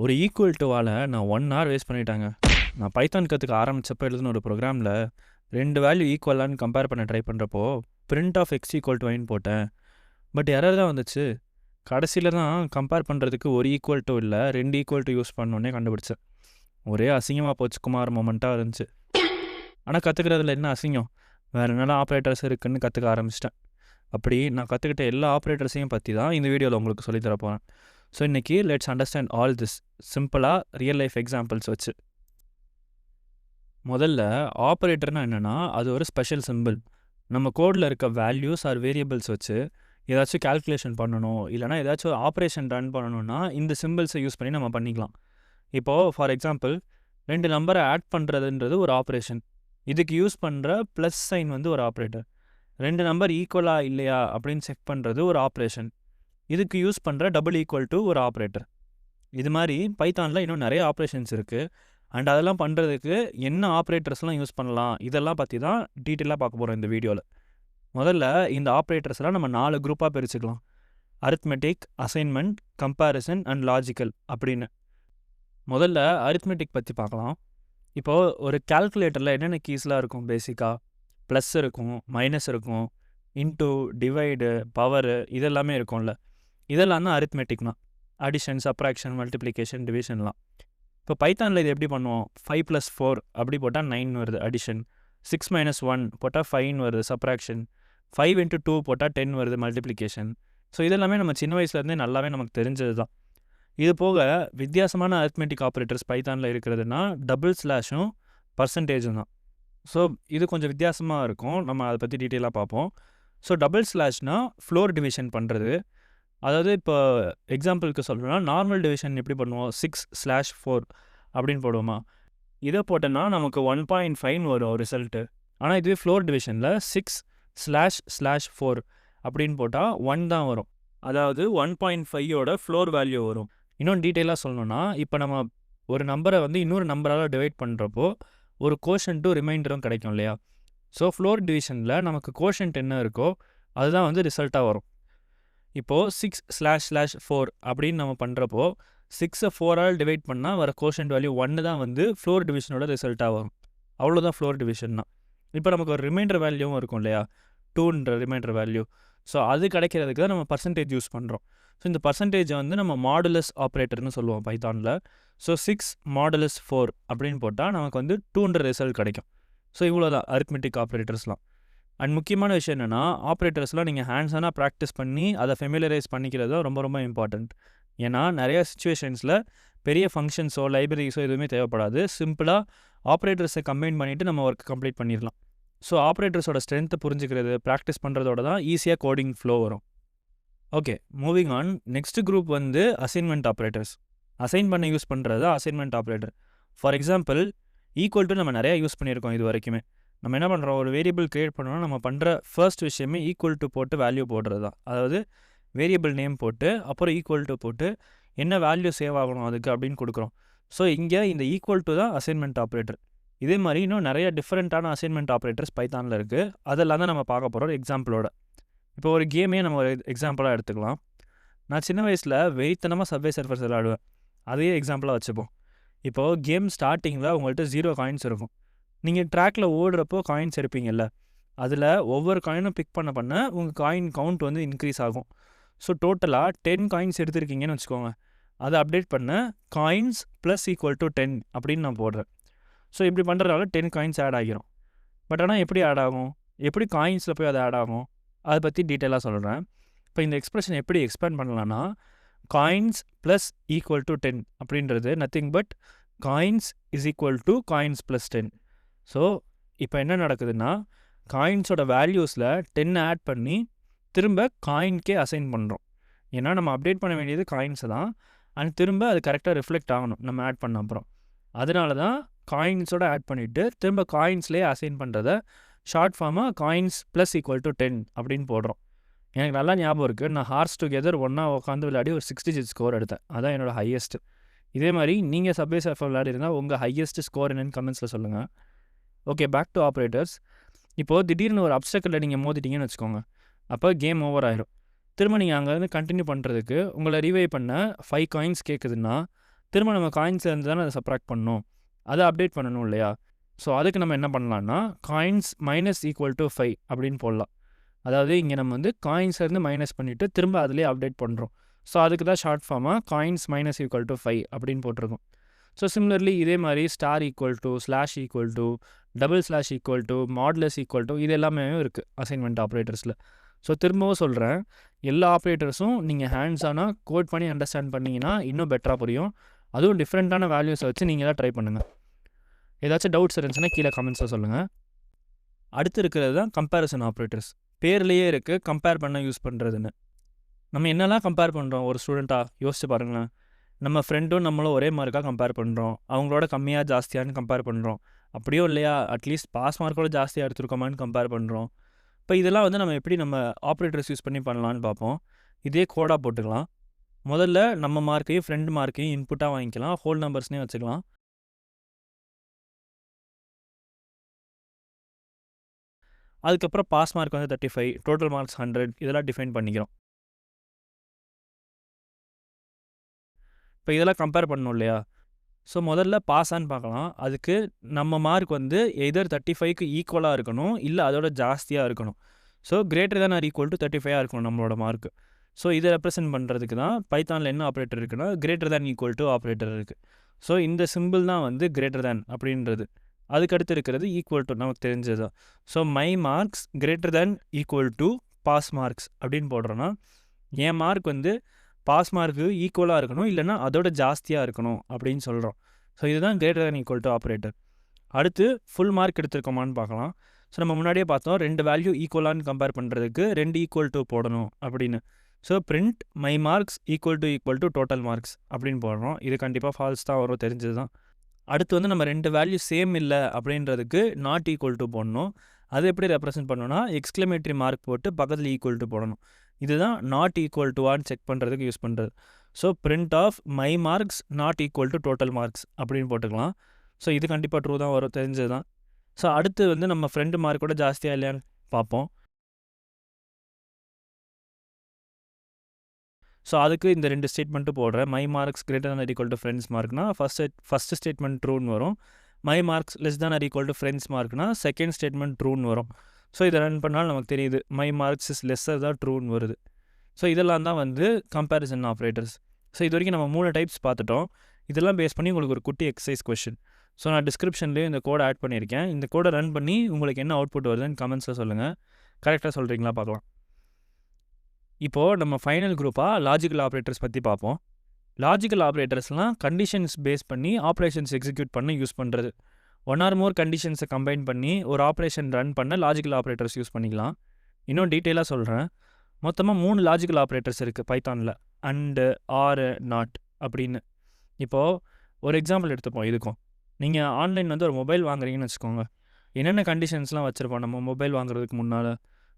ஒரு ஈக்குவல் டுவால் நான் 1 hour waste பண்ணிட்டாங்க. நான் பைத்தான் கற்றுக்க ஆரம்பித்தப்போ எழுதுன ஒரு ப்ரோக்ராமில் 2 வேல்யூ ஈக்குவலான்னு கம்பேர் பண்ண ட்ரை பண்ணுறப்போ print of x equal to ஒய்ன்னு போட்டேன். பட் எரர் தான் வந்துச்சு. கடைசியில் தான் கம்பேர் பண்ணுறதுக்கு ஒரு ஈக்குவல் டு இல்லை 2 ஈக்குவல் டு யூஸ் பண்ணோன்னே கண்டுபிடிச்சேன். ஒரே அசிங்கமாக போச்சு குமார் மொமெண்ட்டாக இருந்துச்சு. ஆனால் கற்றுக்கிறதுல என்ன அசிங்கம், வேறு என்னெல்லாம் ஆப்ரேட்டர்ஸ் இருக்குதுன்னு கற்றுக்க ஆரம்பிச்சிட்டேன். அப்படி நான் கற்றுக்கிட்ட எல்லா ஆப்ரேட்டர்ஸையும் பற்றி தான் இந்த வீடியோவில் உங்களுக்கு சொல்லித்தர போகிறேன். ஸோ இன்றைக்கி லெட்ஸ் அண்டர்ஸ்டாண்ட் ஆல் திஸ் சிம்பிளாக ரியல் லைஃப் எக்ஸாம்பிள்ஸ் வச்சு. முதல்ல ஆப்ரேட்டர்னால் என்னென்னா அது ஒரு ஸ்பெஷல் சிம்பிள். நம்ம கோடில் இருக்க வேல்யூஸ் ஆர் வேரியபிள்ஸ் வச்சு ஏதாச்சும் கால்குலேஷன் பண்ணணும், இல்லைனா ஏதாச்சும் ஆப்ரேஷன் ரன் பண்ணணுன்னா இந்த சிம்பிள்ஸை யூஸ் பண்ணி நம்ம பண்ணிக்கலாம். இப்போது ஃபார் எக்ஸாம்பிள் 2 நம்பரை ஆட் பண்ணுறதுன்றது ஒரு ஆப்ரேஷன். இதுக்கு யூஸ் பண்ணுற ப்ளஸ் சைன் வந்து ஒரு ஆப்ரேட்டர். 2 நம்பர் ஈக்குவலாக இல்லையா அப்படின்னு செக் பண்ணுறது ஒரு ஆப்ரேஷன். இதுக்கு யூஸ் பண்ணுற டபுள் ஈக்குவல் டு ஒரு ஆப்ரேட்டர். இது மாதிரி பைத்தானில் இன்னும் நிறைய ஆப்ரேஷன்ஸ் இருக்குது. அண்ட் அதெல்லாம் பண்ணுறதுக்கு என்ன ஆப்ரேட்டர்ஸ்லாம் யூஸ் பண்ணலாம் இதெல்லாம் பற்றி தான் டீட்டெயிலாக பார்க்க போகிறோம் இந்த வீடியோவில். முதல்ல இந்த ஆப்ரேட்டர்ஸ்லாம் நம்ம 4 குரூப்பாக பிரிச்சுக்கலாம். Arithmetic, assignment, comparison and logical அப்படின்னு. முதல்ல அரித்மெட்டிக் பற்றி பார்க்கலாம். இப்போது ஒரு கால்குலேட்டரில் என்னென்ன கீஸ்லாம் இருக்கும்? பேசிக்காக ப்ளஸ் இருக்கும், மைனஸ் இருக்கும், இன்டூ, டிவைடு, பவரு இதெல்லாமே இருக்கும்ல. இதெல்லாம் தான் அரித்மெட்டிக்னா. அடிஷன், சப்ராக்ஷன், மல்டிப்ளிகேஷன், டிவிஷன்லாம். இப்போ பைத்தானில் இது எப்படி பண்ணுவோம்? 5 + 4 அப்படி போட்டால் 9 வருது அடிஷன். 6 - 1 போட்டால் 5 வருது சப்ராக்ஷன். 5 × 2 போட்டால் 10 வருது மல்டிப்ளிகேஷன். ஸோ இதெல்லாமே நம்ம சின்ன வயசுலேருந்தே நல்லாவே நமக்கு தெரிஞ்சது தான். இது போக வித்தியாசமான அரித்மெட்டிக் ஆப்ரேட்டர்ஸ் பைத்தானில் இருக்கிறதுனா டபுள் ஸ்லாஷும் பர்சன்டேஜும் தான். ஸோ இது கொஞ்சம் வித்தியாசமாக இருக்கும், நம்ம அதை பற்றி டீட்டெயிலாக பார்ப்போம். ஸோ டபுள் ஸ்லாஷ்னால் ஃப்ளோர் டிவிஷன் பண்ணுறது. அதாவது இப்போ எக்ஸாம்பிளுக்கு சொல்லணும்னா நார்மல் டிவிஷன் எப்படி பண்ணுவோம்? 6/4 அப்படின்னு போடுவோமா? இதை போட்டோன்னா நமக்கு 1.5 வரும் ரிசல்ட்டு. ஆனால் இதுவே ஃப்ளோர் டிவிஷனில் 6/4 அப்படின்னு போட்டால் 1 தான் வரும். அதாவது 1.5ஓட ஃப்ளோர் வேல்யூ வரும். இன்னொன்று டீட்டெயிலாக சொல்லணும்னா இப்போ நம்ம ஒரு நம்பரை வந்து இன்னொரு நம்பரால் டிவைட் பண்ணுறப்போ ஒரு கோஷன்ட்டும் ரிமைண்டரும் கிடைக்கும் இல்லையா? ஸோ ஃப்ளோர் டிவிஷனில் நமக்கு கோஷன்ட் என்ன இருக்கோ அதுதான் வந்து ரிசல்ட்டாக வரும். இப்போது 6/4 அப்படின்னு நம்ம பண்ணுறப்போ 6ஐ 4ஆல் டிவைட் பண்ணால் வர கோஷன்ட் வேல்யூ 1 தான் வந்து ஃப்ளோர் டிவிஷனோட ரிசல்ட்டாக வரும். அவ்வளோதான் ஃப்ளோர் டிவிஷன்னா. இப்போ நமக்கு ஒரு ரிமைண்டர் வேல்யூவும் இருக்கும் இல்லையா? 2ன்ற ரிமைண்டர் வேல்யூ. ஸோ அது கிடைக்கிறதுக்கு தான் நம்ம பர்சன்டேஜ் யூஸ் பண்ணுறோம். ஸோ இந்த பர்சன்டேஜை வந்து நம்ம மாடுலஸ் ஆப்ரேட்டர்னு சொல்லுவோம் பைத்தானில். ஸோ 6/4 அப்படின்னு போட்டால் நமக்கு வந்து 2ன்ற ரிசல்ட் கிடைக்கும். ஸோ இவ்வளோ தான் அரித்மெட்டிக் ஆப்ரேட்டர்ஸ்லாம். அண்ட் முக்கியமான விஷயம் என்னென்னா ஆப்ரேட்டர்ஸ்லாம் நீங்கள் ஹேண்ட்ஸானாக ப்ராக்டிஸ் பண்ணி அதை ஃபெமிலரைஸ் பண்ணிக்கிறது தான் ரொம்ப ரொம்ப இம்பார்ட்டண்ட். ஏன்னா நிறையா சுச்சுவேஷன்ஸில் பெரிய ஃபங்க்ஷன்ஸோ லைப்ரரிஸோ எதுவுமே தேவைப்படாது. சிம்பிளாக ஆப்ரேட்டர்ஸை கம்பைன் பண்ணிவிட்டு நம்ம ஒர்க் கம்ப்ளீட் பண்ணிடலாம். ஸோ ஆப்ரேட்டர்ஸோட ஸ்ட்ரென்த்தை புரிஞ்சுக்கிறது ப்ராக்டிஸ் பண்ணுறதோட தான் ஈஸியாக கோடிங் ஃப்ளோ வரும். Okay, moving on. Next group வந்து அசைன்மெண்ட் ஆப்ரேட்டர்ஸ். அசைன் பண்ண யூஸ் பண்ணுறது assignment operator. For example equal to நம்ம நிறையா யூஸ் பண்ணியிருக்கோம் இது வரைக்குமே. நம்ம என்ன பண்ணுறோம்? ஒரு வேரியபிள் க்ரியேட் பண்ணோன்னா நம்ம பண்ணுற ஃபர்ஸ்ட் விஷயமே ஈக்குவல் டு போட்டு வேல்யூ போடுறது தான். அதாவது வேரியபிள் நேம் போட்டு அப்புறம் ஈக்குவல் டு போட்டு என்ன வேல்யூ சேவ் ஆகணும் அதுக்கு அப்படின்னு கொடுக்குறோம். ஸோ இங்கே இந்த ஈக்குவல் டு தான் அசைன்மெண்ட் ஆப்ரேட்டர். இதே மாதிரி இன்னும் நிறைய டிஃப்ரெண்ட்டான அசைன்மெண்ட் ஆப்ரேட்டர்ஸ் பைத்தானில் இருக்குது. அதெல்லாம் தான் நம்ம பார்க்க போகிறோம் எக்ஸாம்பிளோட. இப்போ ஒரு கேமே நம்ம ஒரு எக்ஸாம்பிளாக எடுத்துக்கலாம். நான் சின்ன வயசில் வெறித்தனமாக சப்வே சர்ஃபர்ஸ் விளையாடுவேன். அதையே எக்ஸாம்பிளாக வச்சுப்போம். இப்போது கேம் ஸ்டார்டிங்கில் உங்கள்கிட்ட 0 காயின்ஸ் இருக்கும். நீங்கள் ட்ராக்கில் ஓடுறப்போ காயின்ஸ் எடுப்பீங்கல்ல, அதில் ஒவ்வொரு காயினும் பிக் பண்ண உங்கள் காயின் கவுண்ட் வந்து இன்க்ரீஸ் ஆகும். ஸோ டோட்டலாக 10 காயின்ஸ் எடுத்திருக்கீங்கன்னு வச்சுக்கோங்க. அதை அப்டேட் பண்ண காயின்ஸ் += 10 அப்படின்னு நான் போடுறேன். ஸோ இப்படி பண்ணுறதால 10 காயின்ஸ் ஆட் ஆகிரும். பட் ஆனால் எப்படி ஆட் ஆகும்? எப்படி காயின்ஸில் போய் அது ஆட் ஆகும்? அதை பற்றி டீட்டெயிலாக சொல்கிறேன். இப்போ இந்த எக்ஸ்பிரஷன் எப்படி எக்ஸ்பேண்ட் பண்ணலான்னா காயின்ஸ் += 10 அப்படின்றது nothing but coins = coins +10. So இப்போ என்ன நடக்குதுன்னா காயின்ஸோட வேல்யூஸில் 10 ஆட் பண்ணி திரும்ப காயின்கே அசைன் பண்ணுறோம். ஏன்னா நம்ம அப்டேட் பண்ண வேண்டியது காயின்ஸை தான். அண்ட் திரும்ப அது கரெக்டாக ரிஃப்ளெக்ட் ஆகணும் நம்ம ஆட் பண்ண அப்புறம். அதனால தான் காயின்ஸோட ஆட் பண்ணிவிட்டு திரும்ப காயின்ஸ்லேயே அசைன் பண்ணுறத ஷார்ட் ஃபார்மாக காயின்ஸ் += 10 அப்படின்னு போடுறோம். எனக்கு நல்லா ஞாபகம் இருக்குது, நான் ஹார்ஸ் டுகெதர் ஒன்றா உட்காந்து விளையாடி ஒரு 6 digit ஸ்கோர் எடுத்தேன். அதான் என்னோடய ஹையஸ்ட்டு. இதே மாதிரி நீங்கள் சப்வே சர்ஃபர் விளையாடி இருந்தால் உங்கள் ஹையஸ்ட் ஸ்கோர் என்னென்னு கமெண்ட்ஸில் சொல்லுங்கள். Okay, back to operators. இப்போது திடீர்னு ஒரு அப்ஸ்டக்கில் நீங்கள் மோதிட்டீங்கன்னு வச்சுக்கோங்க. அப்போ கேம் ஓவர் ஆயிரும். திரும்ப நீங்கள் அங்கேருந்து கண்டினியூ பண்ணுறதுக்கு உங்களை ரீவைவ் பண்ண 5 காயின்ஸ் கேட்குதுன்னா திரும்ப நம்ம காயின்ஸ்லேருந்து தானே அதை சப்ராக்ட் பண்ணணும், அதை அப்டேட் பண்ணணும் இல்லையா? ஸோ அதுக்கு நம்ம என்ன பண்ணலான்னா காயின்ஸ் மைனஸ் ஈக்குவல் டு 5 அப்படின்னு போடலாம். அதாவது இங்கே நம்ம வந்து காயின்ஸ்லேருந்து மைனஸ் பண்ணிவிட்டு திரும்ப அதிலே அப்டேட் பண்ணுறோம். ஸோ அதுக்கு தான் ஷார்ட் ஃபார்மாக காயின்ஸ் மைனஸ் ஈக்குவல் டு 5 அப்படின்னு போட்டிருக்கோம். ஸோ சிமிலர்லி இதே மாதிரி star equal to, slash equal to, double slash equal to, modulus equal to, இது எல்லாமே இருக்குது அசைன்மெண்ட் ஆப்ரேட்டர்ஸில். ஸோ திரும்பவும் சொல்கிறேன், எல்லா ஆப்ரேட்டர்ஸும் நீங்கள் ஹேண்ட்ஸ் ஆனால் கோட் பண்ணி அண்டர்ஸ்டாண்ட் பண்ணிங்கன்னா இன்னும் பெட்டராக புரியும். அதுவும் டிஃப்ரெண்ட்டான வேல்யூஸை வச்சு நீங்கள் தான் ட்ரை பண்ணுங்கள். ஏதாச்சும் டவுட்ஸ் இருந்துச்சுன்னா கீழே கமெண்ட்ஸில் சொல்லுங்கள். அடுத்து இருக்கிறது தான் கம்பேரிசன் ஆப்ரேட்டர்ஸ். பேர்லேயே இருக்குது கம்பேர் பண்ண யூஸ் பண்ணுறதுன்னு. நம்ம என்னெல்லாம் கம்பேர் பண்ணுறோம் ஒரு ஸ்டூடெண்ட்டாக யோசிச்சு பாருங்களேன். நம்ம ஃப்ரெண்டும் நம்மளும் ஒரே மார்க்காக கம்பேர் பண்ணுறோம், அவங்களோட கம்மியாக ஜாஸ்தியானு கம்பேர் பண்ணுறோம், அப்படியோ இல்லையா அட்லீஸ்ட் பாஸ் மார்க்கோட ஜாஸ்தியாக எடுத்துருக்கோமான்னு கம்பேர் பண்ணுறோம். இப்போ இதெல்லாம் வந்து நம்ம எப்படி நம்ம ஆப்ரேட்டர்ஸ் யூஸ் பண்ணி பண்ணலான்னு பார்ப்போம். இதே கோடாக போட்டுக்கலாம். முதல்ல நம்ம மார்க்கையும் ஃப்ரெண்ட் மார்க்கையும் இன்புட்டாக வாங்கிக்கலாம், ஹோல் நம்பர்ஸ்னே வச்சுக்கலாம். அதுக்கப்புறம் பாஸ் மார்க் வந்து 35, டோட்டல் மார்க்ஸ் 100, இதெல்லாம் டிஃபைன் பண்ணிக்கிறோம். இப்போ இதெல்லாம் கம்பேர் பண்ணணும் இல்லையா? ஸோ முதல்ல பாஸான்னு பார்க்கலாம். அதுக்கு நம்ம மார்க் வந்து எதர் 35க்கு ஈக்குவலாக இருக்கணும், இல்லை அதோட ஜாஸ்தியாக இருக்கணும். So greater than or equal to 35 இருக்கணும் நம்மளோட மார்க்கு. ஸோ இதை ரெப்ரசென்ட் பண்ணுறதுக்கு தான் பைத்தானில் என்ன ஆப்ரேட்டர் இருக்குன்னா greater than equal to operator இருக்குது. ஸோ இந்த சிம்பிள் தான் வந்து கிரேட்டர் தேன் அப்படின்றது. அதுக்கடுத்து இருக்கிறது ஈக்குவல் டு, நமக்கு தெரிஞ்சது தான். So my marks greater than equal to pass marks அப்படின்னு போடுறோன்னா என் மார்க் வந்து பாஸ் மார்க்கு ஈக்குவலாக இருக்கணும், இல்லைனா அதோட ஜாஸ்தியாக இருக்கணும் அப்படின்னு சொல்கிறோம். ஸோ இதுதான் greater than equal to operator. அடுத்து ஃபுல் மார்க் எடுத்துருக்கோமான்னு பார்க்கலாம். ஸோ நம்ம முன்னாடியே பார்த்தோம் 2 வேல்யூ ஈக்குவலான்னு கம்பேர் பண்ணுறதுக்கு 2 ஈக்குவல் டு போடணும் அப்படின்னு. So print my marks equal to total marks அப்படின்னு போடுறோம். இது கண்டிப்பாக ஃபால்ஸ் தான் வரும், தெரிஞ்சது தான். அடுத்து வந்து நம்ம 2 வேல்யூ சேம் இல்லை அப்படின்றதுக்கு நாட் ஈக்குவல் டு போடணும். அது எப்படி ரெப்ரசென்ட் பண்ணணும்னா எக்ஸ்க்ளமேட்டரி மார்க் போட்டு பக்கத்தில் ஈக்குவல் டு போடணும். இதுதான் நாட் ஈக்குவல் டுவான்னு செக் பண்ணுறதுக்கு யூஸ் பண்ணுறது. So print of my marks not equal to total marks அப்படின்னு போட்டுக்கலாம். ஸோ இது கண்டிப்பாக ட்ரூ தான் வரும், தெரிஞ்சது தான். ஸோ அடுத்து வந்து நம்ம ஃப்ரெண்டு மார்க்கோட ஜாஸ்தியாக இல்லையான்னு பார்ப்போம். ஸோ அதுக்கு இந்த 2 ஸ்டேட்மெண்ட்டு போடுறேன். My marks greater than or equal to friends மார்க்னா ஃபஸ்ட்டு ஸ்டேட்மெண்ட் ட்ரூன்னு வரும். My marks less than or equal to friends மார்க்னா செகண்ட் ஸ்டேட்மெண்ட் ட்ரூன்னு வரும். ஸோ இதை ரன் பண்ணாலும் நமக்கு தெரியுது மை மார்க்ஸ் இஸ் லெஸ்ஸர் தான் ட்ரூன்னு வருது. ஸோ இதெல்லாம் தான் வந்து கம்பேரிசன் ஆப்ரேட்டர்ஸ். ஸோ இது வரைக்கும் நம்ம 3 டைப்ஸ் பார்த்துட்டோம். இதெல்லாம் பேஸ் பண்ணி உங்களுக்கு ஒரு குட்டி எக்ஸசைஸ் கொஷின். ஸோ நான் டிஸ்கிரிப்ஷன்லேயும் இந்த கோடை ஆட் பண்ணியிருக்கேன். இந்த கோடை ரன் பண்ணி உங்களுக்கு என்ன அவுட்புட் வருதுன்னு கமெண்ட்ஸில் சொல்லுங்கள். கரெக்டாக சொல்கிறீங்களா பார்க்கலாம். இப்போது நம்ம ஃபைனல் குரூப்பாக லாஜிக்கல் ஆப்ரேட்டர்ஸ் பற்றி பார்ப்போம். லாஜிக்கல் ஆப்ரேட்டர்ஸ்லாம் கண்டிஷன்ஸ் பேஸ் பண்ணி ஆப்ரேஷன்ஸ் எக்ஸிக்யூட் பண்ண யூஸ் பண்ணுறது. 1 or more கண்டிஷன்ஸை கம்பைன் பண்ணி ஒரு ஆப்ரேஷன் ரன் பண்ண லாஜிக்கல் ஆப்ரேட்டர்ஸ் யூஸ் பண்ணிக்கலாம். இன்னும் டீட்டெயிலாக சொல்கிறேன். மொத்தமாக 3 லாஜிக்கல் ஆப்ரேட்டர்ஸ் இருக்குது பைத்தானில். அண்டு, ஆர், நாட் அப்படின்னு. இப்போது ஒரு எக்ஸாம்பிள் எடுத்துப்போம் இதுக்கும். நீங்கள் ஆன்லைன் வந்து ஒரு மொபைல் வாங்குறீங்கன்னு வச்சுக்கோங்க. என்னென்ன கண்டிஷன்ஸ்லாம் வச்சுருப்போம் நம்ம மொபைல் வாங்குறதுக்கு முன்னால்?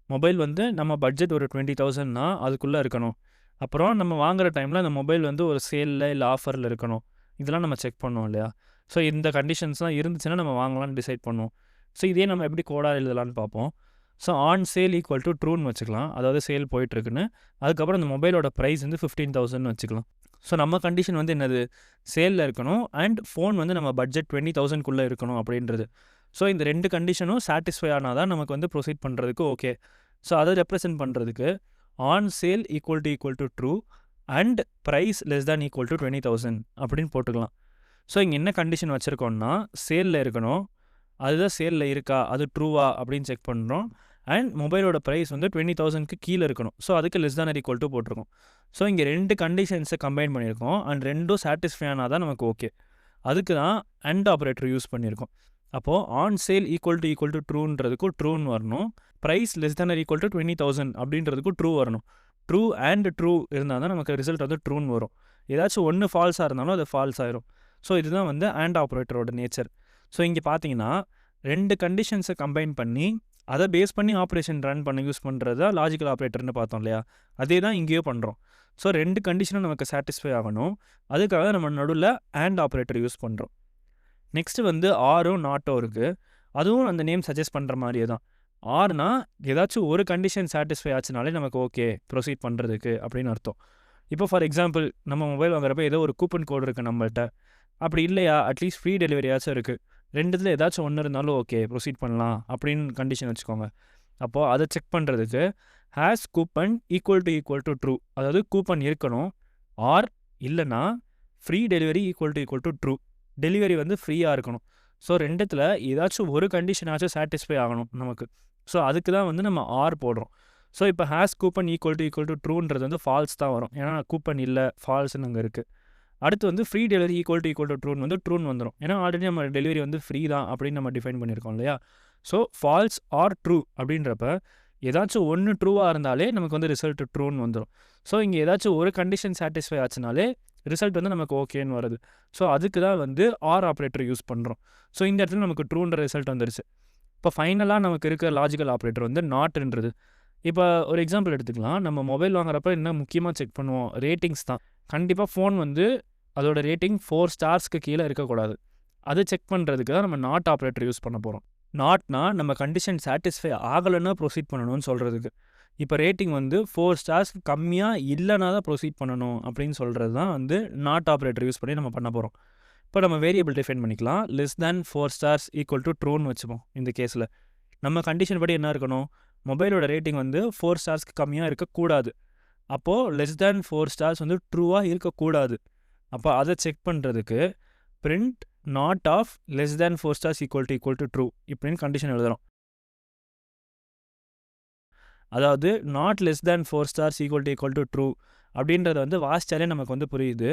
மொபைல் வந்து நம்ம பட்ஜெட் ஒரு 20,000னா அதுக்குள்ளே இருக்கணும். அப்புறம் நம்ம வாங்குகிற டைமில் அந்த மொபைல் வந்து ஒரு சேலில் இல்லை ஆஃபரில் இருக்கணும். இதெல்லாம் நம்ம செக் பண்ணோம் இல்லையா? ஸோ இந்த கண்டிஷன்ஸ்லாம் இருந்துச்சுன்னா நம்ம வாங்கலாம்னு டிசைட் பண்ணுவோம். ஸோ இதே நம்ம எப்படி கோடாக எழுதலான்னு பார்ப்போம். So on sale equal to ட்ரூன்னு வச்சுக்கலாம். அதாவது சேல் போயிட்டுருக்குன்னு. அதுக்கப்புறம் அந்த மொபைலோட ப்ரைஸ் வந்து 15,000ன்னு வச்சுக்கலாம். ஸோ நம்ம கண்டிஷன் வந்து என்னது? சேலில் இருக்கணும் அண்ட் ஃபோன் வந்து நம்ம பட்ஜெட் 20,000க்குள்ளே இருக்கணும் அப்படின்றது. ஸோ இந்த 2 கண்டிஷனும் சாட்டிஸ்ஃபை ஆனால் தான் நமக்கு வந்து ப்ரொசீட் பண்ணுறதுக்கு ஓகே. ஸோ அதை ரெப்ரசென்ட் பண்ணுறதுக்கு on sale equal to true and price less than equal to 20,000 அப்படின்னு போட்டுக்கலாம். ஸோ இங்கே என்ன கண்டிஷன் வச்சுருக்கோன்னா சேலில் இருக்கணும், அதுதான் சேலில் இருக்கா, அது ட்ரூவா அப்படின்னு செக் பண்ணுறோம். அண்ட் மொபைலோட ப்ரைஸ் வந்து 20,000க்கு கீழே இருக்கணும். ஸோ அதுக்கு less than or equal to போட்டிருக்கோம். ஸோ இங்கே 2 கண்டிஷன்ஸை கம்பைன் பண்ணியிருக்கோம் அண்ட் 2ம் சாட்டிஸ்ஃபை ஆனால் தான் நமக்கு ஓகே. அதுக்கு தான் அண்ட் ஆப்ரேட்டர் யூஸ் பண்ணியிருக்கோம். அப்போது ஆன் சேல் ஈக்குவல் டு ட்ரூன்றதுக்கும் ட்ரூன்னு வரணும். Price less than or equal to 20,000 அப்படின்றதுக்கும் ட்ரூ வரணும். ட்ரூ அண்ட் ட்ரூ இருந்தால் தான் நமக்கு ரிசல்ட் வந்து ட்ரூன்னு வரும். ஏதாச்சும் ஒன்று ஃபால்ஸாக இருந்தாலும் அது ஃபால்ஸ் ஆயிரும். ஸோ இதுதான் வந்து அண்ட் ஆப்ரேட்டரோட நேச்சர். ஸோ இங்கே பார்த்தீங்கன்னா 2 கண்டிஷன்ஸை கம்பைன் பண்ணி அதை பேஸ் பண்ணி ஆப்ரேஷன் ரன் பண்ண யூஸ் பண்ணுறது தான் லாஜிக்கல் ஆப்ரேட்டர்னு பார்த்தோம் இல்லையா? அதே தான் இங்கேயும் பண்ணுறோம். ஸோ 2 கண்டிஷனும் நமக்கு சாட்டிஸ்ஃபை ஆகணும். அதுக்காக நம்ம நடுவில் அண்ட் ஆப்ரேட்டர் யூஸ் பண்ணுறோம். நெக்ஸ்ட்டு வந்து ஆரும் நாட்டும் இருக்குது. அதுவும் அந்த நேம் சஜஸ்ட் பண்ணுற மாதிரியே தான். ஆர்னா ஏதாச்சும் ஒரு கண்டிஷன் சாட்டிஸ்ஃபை ஆச்சுனாலே நமக்கு ஓகே ப்ரொசீட் பண்ணுறதுக்கு அப்படின்னு அர்த்தம். இப்போ ஃபார் எக்ஸாம்பிள் நம்ம மொபைல் வாங்குறப்ப ஏதோ ஒரு கூப்பன் கோடு இருக்குது நம்மள்ட்ட. அப்படி இல்லையா அட்லீஸ்ட் ஃப்ரீ டெலிவரியாச்சும் இருக்குது. ரெண்டுத்தில் ஏதாச்சும் ஒன்று இருந்தாலும் ஓகே ப்ரொசீட் பண்ணலாம் அப்படின்னு கண்டிஷன் வச்சுக்கோங்க. அப்போது அதை செக் பண்ணுறதுக்கு has coupon equal to true, அதாவது கூப்பன் இருக்கணும், ஆர் இல்லைனா free delivery equal to true, delivery வந்து ஃப்ரீயாக இருக்கணும். ஸோ ரெண்டுத்தில் ஏதாச்சும் ஒரு கண்டிஷனாச்சும் சாட்டிஸ்ஃபை ஆகணும் நமக்கு. ஸோ அதுக்கு தான் வந்து நம்ம ஆர் போடுறோம். ஸோ இப்போ ஹேஸ் கூப்பன் ஈக்குவல் டு ட்ரூன்றது வந்து ஃபால்ஸ் தான் வரும், ஏன்னா கூப்பன் இல்லை ஃபால்ஸ்னு அங்கே இருக்குது. அடுத்து வந்து ஃப்ரீ டெலிவரி ஈக்குவல் டு ட்ரூன் வந்து ட்ரூன் வந்துடும், ஏன்னா ஆல்ரெடி நம்ம டெலிவரி வந்து ஃப்ரீ தான் அப்படின்னு நம்ம டிஃபைன் பண்ணியிருக்கோம் இல்லையா. ஸோ ஃபால்ஸ் ஆர் ட்ரூ அப்படின்றப்ப ஏதாச்சும் ஒன்று ட்ரூவாக இருந்தாலே நமக்கு வந்து ரிசல்ட் ட்ரூன்னு வந்துடும். ஸோ இங்கே ஏதாச்சும் ஒரு கண்டிஷன் சாட்டிஸ்ஃபை ஆச்சுனாலே ரிசல்ட் வந்து நமக்கு ஓகேன்னு வருது. ஸோ அதுக்கு தான் வந்து ஆர் ஆப்ரேட்டர் யூஸ் பண்ணுறோம். ஸோ இந்த இடத்துல நமக்கு ட்ரூன்ற ரிசல்ட் வந்துருச்சு. இப்போ ஃபைனலாக நமக்கு இருக்கிற லாஜிக்கல் ஆப்ரேட்டர் வந்து நாட்ன்றது. இப்போ ஒரு எக்ஸாம்பிள் எடுத்துக்கலாம். நம்ம மொபைல் வாங்குறப்ப என்ன முக்கியமாக செக் பண்ணுவோம், ரேட்டிங்ஸ் தான். கண்டிப்பாக ஃபோன் வந்து அதோட ரேட்டிங் 4 ஸ்டார்ஸ்க்கு கீழே இருக்கக்கூடாது. அதை செக் பண்ணுறதுக்கு தான் நம்ம நாட் ஆப்ரேட்டர் யூஸ் பண்ண போகிறோம். நாட்னா நம்ம கண்டிஷன் சாட்டிஸ்ஃபை ஆகலைன்னா ப்ரொசீட் பண்ணணும்னு சொல்கிறதுக்கு. இப்போ ரேட்டிங் வந்து 4 ஸ்டார்ஸ்க்கு கம்மியாக இல்லைனா தான் ப்ரொசீட் பண்ணணும் அப்படின்னு சொல்கிறது தான் வந்து நாட் ஆப்ரேட்டர் யூஸ் பண்ணி நம்ம பண்ண போகிறோம். இப்போ நம்ம வேரியபிள் டிஃபைன் பண்ணிக்கலாம். Less than 4 stars equal to ட்ரூன்னு வச்சுப்போம். இந்த கேஸில் நம்ம கண்டிஷன் படி என்ன இருக்கணும், மொபைலோட ரேட்டிங் வந்து 4 ஸ்டார்ஸ்க்கு கம்மியாக இருக்கக்கூடாது. அப்போது லெஸ் தேன் 4 ஸ்டார்ஸ் வந்து ட்ரூவாக இருக்கக்கூடாது. அப்போ அதை செக் பண்ணுறதுக்கு print not of less than 4 stars equal to true இப்படின்னு கண்டிஷன் எழுதுகிறோம். அதாவது not less than 4 stars equal to true அப்படின்றது வந்து வாசிச்சாலே நமக்கு வந்து புரியுது,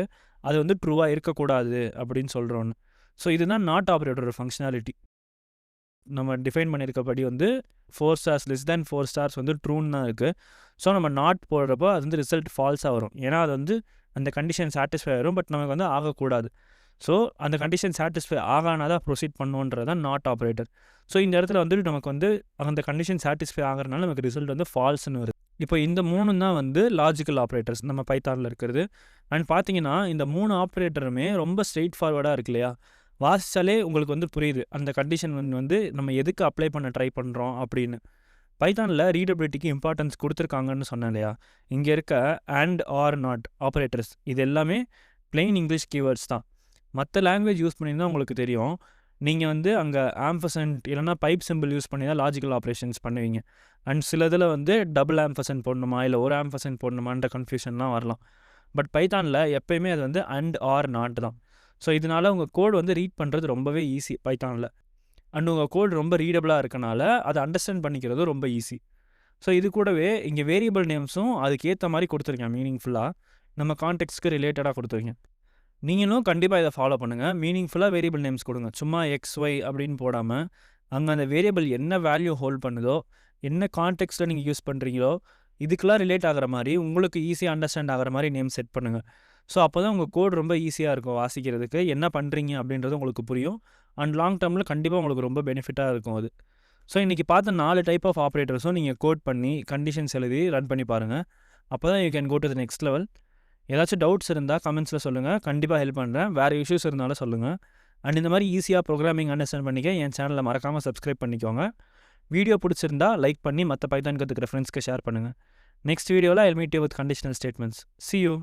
அது வந்து ட்ரூவாக இருக்கக்கூடாது அப்படின்னு சொல்கிறோன்னு. ஸோ இதுதான் நாட் ஆப்ரேட்டரோட ஃபங்க்ஷனாலிட்டி. நம்ம டிஃபைன் பண்ணியிருக்கபடி வந்து 4 ஸ்டார்ஸ் லெஸ் தேன் 4 ஸ்டார்ஸ் வந்து ட்ரூன்னு தான் இருக்குது. ஸோ நம்ம நாட் போடுறப்போ அது வந்து ரிசல்ட் ஃபால்ஸாக வரும், ஏன்னா அது வந்து அந்த கண்டிஷன் சாட்டிஸ்ஃபை ஆகிரும், பட் நமக்கு வந்து ஆகக்கூடாது. ஸோ அந்த கண்டிஷன் சாட்டிஸ்ஃபை ஆகானா தான் ப்ரொசீட் பண்ணுன்றது தான் நாட் ஆப்ரேட்டர். ஸோ இந்த இடத்துல வந்து நமக்கு வந்து அந்த கண்டிஷன் சாட்டிஸ்ஃபை ஆகிறனால நமக்கு ரிசல்ட் வந்து ஃபால்ஸ்னு வருது. இப்போ இந்த 3 தான் வந்து லாஜிக்கல் ஆப்ரேட்டர்ஸ் நம்ம பைத்தானில் இருக்கிறது. அண்ட் பார்த்தீங்கன்னா இந்த 3 ஆப்ரேட்டருமே ரொம்ப ஸ்ட்ரெயிட் ஃபார்வர்டாக இருக்கு இல்லையா. வாசிச்சாலே உங்களுக்கு வந்து புரியுது அந்த கண்டிஷன் வந்து நம்ம எதுக்கு அப்ளை பண்ண ட்ரை பண்ணுறோம் அப்படின்னு. பைத்தானில் ரீடபிலிட்டிக்கு இம்பார்ட்டன்ஸ் கொடுத்துருக்காங்கன்னு சொன்னேன் இல்லையா. இங்கே இருக்க அண்ட் ஆர் நாட் ஆப்ரேட்டர்ஸ் இது எல்லாமே பிளெயின் இங்கிலீஷ் கீவேர்ட்ஸ் தான். மற்ற லாங்குவேஜ் யூஸ் பண்ணி தான் உங்களுக்கு தெரியும், நீங்கள் வந்து அங்கே ஆம்பர்சன்ட் இல்லைனா பைப் சிம்பிள் யூஸ் பண்ணி தான் லாஜிக்கல் ஆப்ரேஷன்ஸ் பண்ணுவீங்க. அண்ட் சில இதில் வந்து டபுள் ஆம்பர்சன்ட் போடணுமா இல்லை ஒரு ஆம்பர்சன்ட் போடணுமான்ற கன்ஃபியூஷன்லாம் வரலாம். பட் பைத்தானில் எப்போயுமே அது வந்து அண்ட் ஆர் நாட் தான். ஸோ இதனால் உங்கள் கோட் வந்து ரீட் பண்ணுறது ரொம்பவே ஈஸி பைத்தானில். அண்ட் உங்கள் கோட் ரொம்ப ரீடபிளாக இருக்கனால அதை அண்டர்ஸ்டாண்ட் பண்ணிக்கிறது ரொம்ப ஈஸி. ஸோ இது கூடவே இங்கே வேரியபிள் நேம்ஸும் அதுக்கேற்ற மாதிரி கொடுத்துருக்கேன், மீனிங்ஃபுல்லாக நம்ம கான்டெக்ட்ஸ்க்கு ரிலேட்டடாக கொடுத்துருக்கேன். நீங்களும் கண்டிப்பாக இதை ஃபாலோ பண்ணுங்கள். மீனிங்ஃபுல்லாக வேரியபிள் நேம்ஸ் கொடுங்க, சும்மா XY அப்படின்னு போடாமல் அங்கே அந்த வேரியபிள் என்ன வேல்யூ ஹோல்ட் பண்ணுதோ, என்ன கான்டெக்ஸ்ட்டில் நீங்கள் யூஸ் பண்ணுறீங்களோ இதுக்கெல்லாம் ரிலேட் ஆகிற மாதிரி உங்களுக்கு ஈஸியாக அண்டர்ஸ்டாண்ட் ஆகிற மாதிரி நேம் செட் பண்ணுங்கள். ஸோ அப்போ தான் உங்கள் கோட் ரொம்ப ஈஸியாக இருக்கும் வாசிக்கிறதுக்கு, என்ன பண்ணுறீங்க அப்படின்றது உங்களுக்கு புரியும். அண்ட் லாங் டேர்மில் கண்டிப்பாக உங்களுக்கு ரொம்ப பெனிஃபிட்டாக இருக்கும் அது. ஸோ இன்றைக்கி பார்த்த 4 டைப் ஆஃப் ஆப்ரேட்டர்ஸும் நீங்கள் கோட் பண்ணி கண்டிஷன்ஸ் எழுதி ரன் பண்ணி பாருங்கள். அப்போ தான் you can go to the next level. ஏதாச்சும் டவுட்ஸ் இருந்தால் கமெண்ட்ஸில் சொல்லுங்கள், கண்டிப்பாக ஹெல்ப் பண்ணுறேன். வேறு இஷ்யூஸ் இருந்தாலும் சொல்லுங்கள். அண்ட் இந்த மாதிரி ஈஸியாக ப்ரோக்ராமிங் அண்டர்ஸ்டாண்ட் பண்ணிக்க என் சேனலை மறக்காமல் சப்ஸ்கிரைப் பண்ணிக்கோங்க. வீடியோ பிடிச்சிருந்தா லைக் பண்ணி மற்ற பைத்தான் கற்றுக்கிற ஃப்ரெண்ட்ஸ்க்கு ஷேர் பண்ணுங்கள். நெக்ஸ்ட் வீடியோவில் I will meet you with conditional statements. See you.